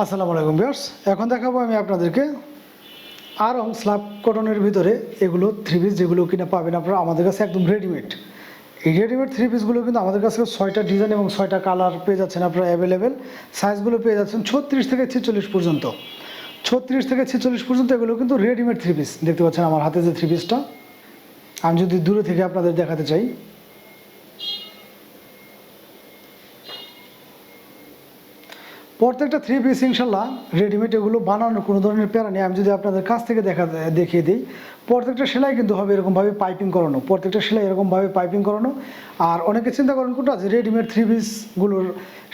আসসালামু আলাইকুম ভিউয়ার্স, এখন দেখাবো আমি আপনাদেরকে আরং স্ল্যাব কটনের ভিতরে এগুলো থ্রি পিস যেগুলো কিনা পাবেন আপনারা আমাদের কাছে একদম রেডিমেড। এই রেডিমেড থ্রি পিসগুলো কিন্তু আমাদের কাছে 6টা ডিজাইন এবং 6টা কালার পেয়ে যাচ্ছেন আপনারা অ্যাভেলেবেল। সাইজগুলো পেয়ে যাচ্ছেন 36 থেকে 46 পর্যন্ত। 36 থেকে 46 পর্যন্ত এগুলো কিন্তু রেডিমেড থ্রি পিস। দেখতে পাচ্ছেন আমার হাতে যে থ্রি পিসটা, আমি যদি দূরে থেকে আপনাদের দেখাতে চাই, প্রত্যেকটা থ্রি পিস ইনশাল্লাহ রেডিমেড, এগুলো বানানোর কোনো ধরনের প্যারা নেই। আমি যদি আপনাদের কাছ থেকে দেখিয়ে দিই, প্রত্যেকটা সেলাই কিন্তু হবে এরকমভাবে পাইপিং করানো, প্রত্যেকটা সেলাই এরকমভাবে পাইপিং করানো। আর অনেকে চিন্তা করেন কোনটা যে রেডিমেড থ্রি পিসগুলোর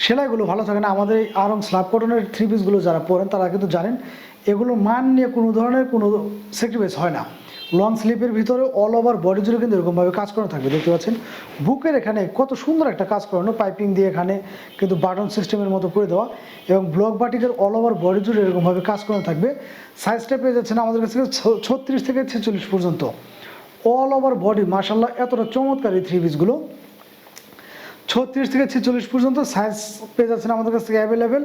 সেলাইগুলো ভালো থাকে না। আমাদের এই আরং স্ল্যাব কটনের থ্রি পিসগুলো যারা পরেন তারা কিন্তু জানেন এগুলো মান নিয়ে কোনো ধরনের কোনো স্যাক্রিফাইস হয় না। লং স্লিপের ভিতরে অল ওভার বডি জুড়ে কিন্তু এরকমভাবে কাজ করানো থাকবে। দেখতে পাচ্ছেন বুকের এখানে কত সুন্দর একটা কাজ করানো, পাইপিং দিয়ে এখানে কিন্তু বাটন সিস্টেমের মতো করে দেওয়া, এবং ব্লক বাটিকের অল ওভার বডি জুড়ে এরকমভাবে কাজ করানো থাকবে। সাইজটা পেয়ে যাচ্ছেন আমাদের কাছে 36 থেকে 46 পর্যন্ত। অল ওভার বডি মাশাআল্লাহ এতটা চমৎকার এই থ্রি পিসগুলো। 36 থেকে 46 পর্যন্ত সাইজ পেয়ে যাচ্ছেন আমাদের কাছ থেকে অ্যাভেলেবেল।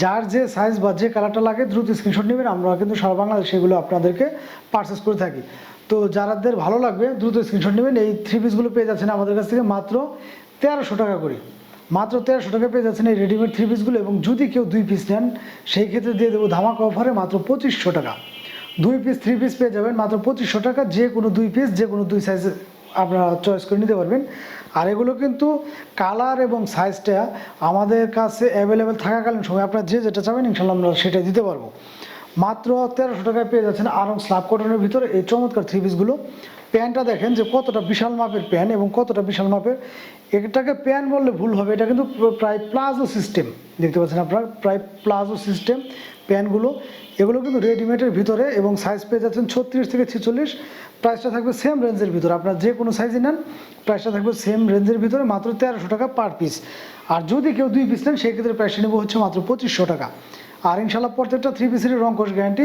যার যে সাইজ বা যে কালারটা লাগে দ্রুত স্ক্রিনশট নেবেন, আমরা কিন্তু সারা বাংলাদেশে এগুলো আপনাদেরকে পারচেস করে থাকি। তো যারাদের ভালো লাগবে দ্রুত স্ক্রিনশট নেবেন। এই থ্রি পিসগুলো পেয়ে যাচ্ছেন আমাদের কাছ থেকে মাত্র 1300 টাকা করে। মাত্র 1300 টাকা পেয়ে যাচ্ছেন এই রেডিমেড থ্রি পিসগুলো। এবং যদি কেউ 2 পিস নেন সেই ক্ষেত্রে দিয়ে দেবো ধামাকা অফারে মাত্র 2500 টাকা। 2 পিস থ্রি পিস পেয়ে যাবেন মাত্র 2500 টাকা। যে কোনো 2 পিস যে কোনো 2 সাইজে আপনারা চয়েস করে নিতে পারবেন। আর এগুলো কিন্তু কালার এবং সাইজটা আমাদের কাছে অ্যাভেলেবেল থাকাকালীন সময় আপনারা যে যেটা চাবেন ইনশাল্লাহ আমরা সেটা দিতে পারবো। মাত্র 1300 টাকায় পেয়ে যাচ্ছেন আরং স্ল্যাব কটনের ভিতরে এই চমৎকার থ্রি পিসগুলো। প্যান্টটা দেখেন যে কতটা বিশাল মাপের প্যান্ট এবং কতটা বিশাল মাপের। এটাকে প্যান্ট বললে ভুল হবে, এটা কিন্তু প্রায় প্লাজো সিস্টেম। দেখতে পাচ্ছেন আপনারা প্রায় প্লাজো সিস্টেম প্যান্টগুলো। এগুলো কিন্তু রেডিমেডের ভিতরে এবং সাইজ পেয়ে যাচ্ছেন 36 থেকে 46। প্রাইসটা থাকবে সেম রেঞ্জের ভিতরে, আপনারা যে কোনো সাইজই নেন প্রাইসটা থাকবে সেম রেঞ্জের ভিতরে, মাত্র 1300 টাকা পার পিস। আর যদি কেউ 2 পিস নেন সেই ক্ষেত্রে প্রাইসটা নেবো হচ্ছে মাত্র 2500 টাকা। আর ইনশাল্লাহ প্রত্যেকটা থ্রি পিসের রং কোর্স গ্যারান্টি।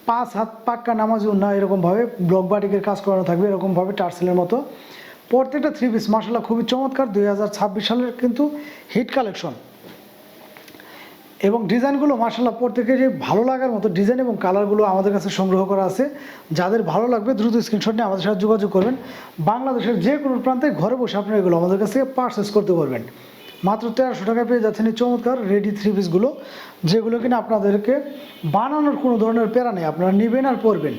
5 হাত পাক্কা নামাজি না এরকমভাবে ব্লক বাটিকের কাজ করানো থাকবে এরকমভাবে টার্সেলের মতো। প্রত্যেকটা থ্রি পিস মাশাআল্লাহ খুবই চমৎকার। 2026 সালের কিন্তু হিট কালেকশন এবং ডিজাইনগুলো মাশাআল্লাহ প্রত্যেকেরই ভালো লাগার মতো ডিজাইন এবং কালারগুলো আমাদের কাছে সংগ্রহ করা আছে। যাদের ভালো লাগবে দ্রুত স্ক্রিনশট নিয়ে আমাদের সাথে যোগাযোগ করবেন। বাংলাদেশের যে কোনো প্রান্তে ঘরে বসে আপনারা এগুলো আমাদের কাছ থেকে পারচেস করতে পারবেন। মাত্র 1300 টাকায় পেয়ে যাচ্ছেন এই চমৎকার রেডি থ্রি পিসগুলো, যেগুলো কিনা আপনাদেরকে বানানোর কোনো ধরনের প্যারা নেই, আপনারা নেবেন আর পরবেন।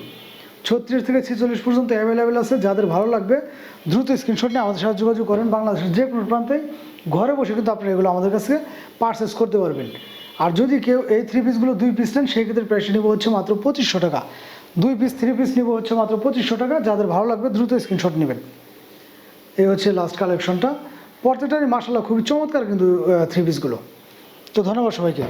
36 থেকে 46 পর্যন্ত অ্যাভেলেবেল আছে। যাদের ভালো লাগবে দ্রুত স্ক্রিনশট নিয়ে আমাদের সাথে যোগাযোগ করেন। বাংলাদেশের যে কোনো প্রান্তে ঘরে বসে কিন্তু আপনারা এগুলো আমাদের কাছে পারচেস করতে পারবেন। আর যদি কেউ এই থ্রি পিসগুলো 2 পিস নেন সেই ক্ষেত্রে প্রাইস নেবো হচ্ছে মাত্র 2500 টাকা। 2 পিস থ্রি পিস নেবো হচ্ছে মাত্র 2500 টাকা। যাদের ভালো লাগবে দ্রুত স্ক্রিনশট নেবেন। এই হচ্ছে লাস্ট কালেকশনটা। প্রত্যেকটারই মাশাআল্লাহ খুবই চমৎকার কিন্তু থ্রি পিসগুলো। তো ধন্যবাদ সবাইকে।